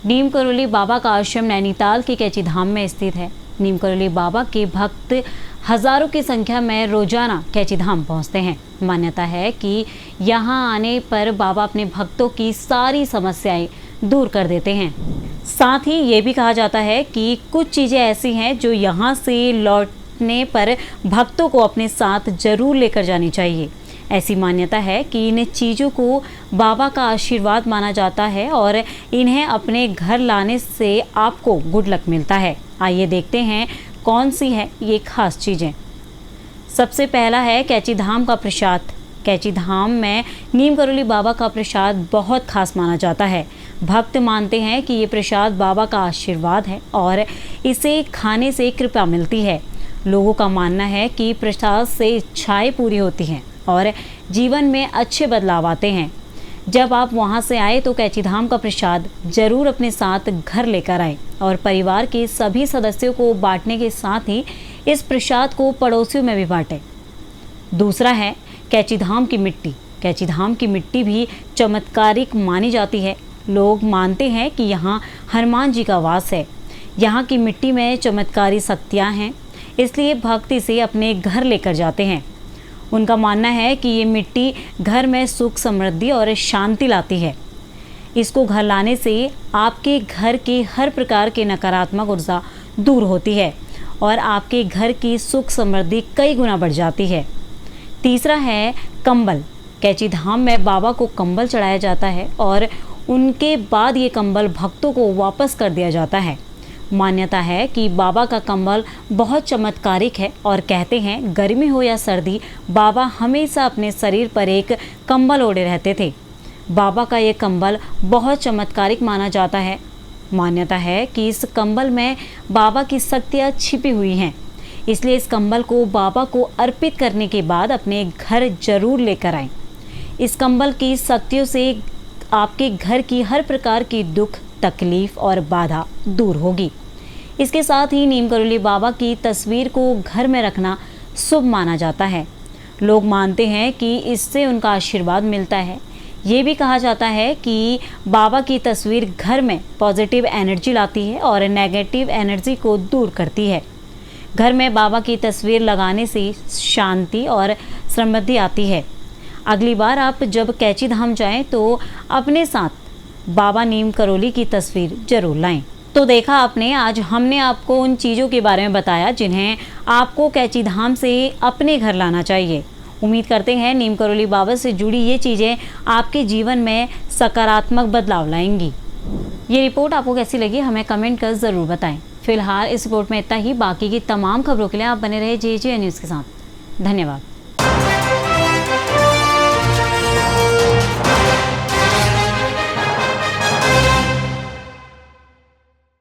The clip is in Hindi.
नीम करोली बाबा का आश्रम नैनीताल के कैची धाम में स्थित है। नीम करोली बाबा के भक्त हजारों की संख्या में रोजाना कैची धाम पहुँचते हैं। मान्यता है कि यहाँ आने पर बाबा अपने भक्तों की सारी समस्याएं दूर कर देते हैं। साथ ही ये भी कहा जाता है कि कुछ चीज़ें ऐसी हैं जो यहाँ से लौटने पर भक्तों को अपने साथ जरूर लेकर जानी चाहिए। ऐसी मान्यता है कि इन चीज़ों को बाबा का आशीर्वाद माना जाता है और इन्हें अपने घर लाने से आपको गुड लक मिलता है। आइए देखते हैं कौन सी है ये खास चीज़ें। सबसे पहला है कैची धाम का प्रसाद। कैची धाम में नीम करोली बाबा का प्रसाद बहुत खास माना जाता है। भक्त मानते हैं कि ये प्रसाद बाबा का आशीर्वाद है और इसे खाने से कृपा मिलती है। लोगों का मानना है कि प्रसाद से इच्छाएं पूरी होती हैं और जीवन में अच्छे बदलाव आते हैं। जब आप वहां से आए तो कैची धाम का प्रसाद जरूर अपने साथ घर लेकर आए और परिवार के सभी सदस्यों को बांटने के साथ ही इस प्रसाद को पड़ोसियों में भी बांटें। दूसरा है कैची धाम की मिट्टी। कैची धाम की मिट्टी भी चमत्कारिक मानी जाती है। लोग मानते हैं कि यहाँ हनुमान जी का वास है। यहाँ की मिट्टी में चमत्कारी शक्तियाँ हैं, इसलिए भक्त इसे अपने घर लेकर जाते हैं। उनका मानना है कि ये मिट्टी घर में सुख समृद्धि और शांति लाती है। इसको घर लाने से आपके घर के हर प्रकार के नकारात्मक ऊर्जा दूर होती है और आपके घर की सुख समृद्धि कई गुना बढ़ जाती है। तीसरा है कंबल। कैची धाम में बाबा को कंबल चढ़ाया जाता है और उनके बाद ये कंबल भक्तों को वापस कर दिया जाता है। मान्यता है कि बाबा का कंबल बहुत चमत्कारिक है और कहते हैं गर्मी हो या सर्दी बाबा हमेशा अपने शरीर पर एक कंबल ओढ़े रहते थे। बाबा का ये कंबल बहुत चमत्कारिक माना जाता है। मान्यता है कि इस कंबल में बाबा की शक्तियाँ छिपी हुई हैं, इसलिए इस कंबल को बाबा को अर्पित करने के बाद अपने घर जरूर लेकर आएं। इस कंबल की शक्तियों से आपके घर की हर प्रकार की दुख तकलीफ और बाधा दूर होगी। इसके साथ ही नीम करोली बाबा की तस्वीर को घर में रखना शुभ माना जाता है। लोग मानते हैं कि इससे उनका आशीर्वाद मिलता है। ये भी कहा जाता है कि बाबा की तस्वीर घर में पॉजिटिव एनर्जी लाती है और नेगेटिव एनर्जी को दूर करती है। घर में बाबा की तस्वीर लगाने से शांति और समृद्धि आती है। अगली बार आप जब कैची धाम जाएं तो अपने साथ बाबा नीम करोली की तस्वीर जरूर लाएं। तो देखा आपने, आज हमने आपको उन चीज़ों के बारे में बताया जिन्हें आपको कैची धाम से अपने घर लाना चाहिए। उम्मीद करते हैं नीम करोली बाबा से जुड़ी ये चीज़ें आपके जीवन में सकारात्मक बदलाव लाएंगी। ये रिपोर्ट आपको कैसी लगी हमें कमेंट कर ज़रूर बताएं। फिलहाल इस रिपोर्ट में इतना ही। बाकी की तमाम खबरों के लिए आप बने रहे JJ न्यूज़ के साथ। धन्यवाद।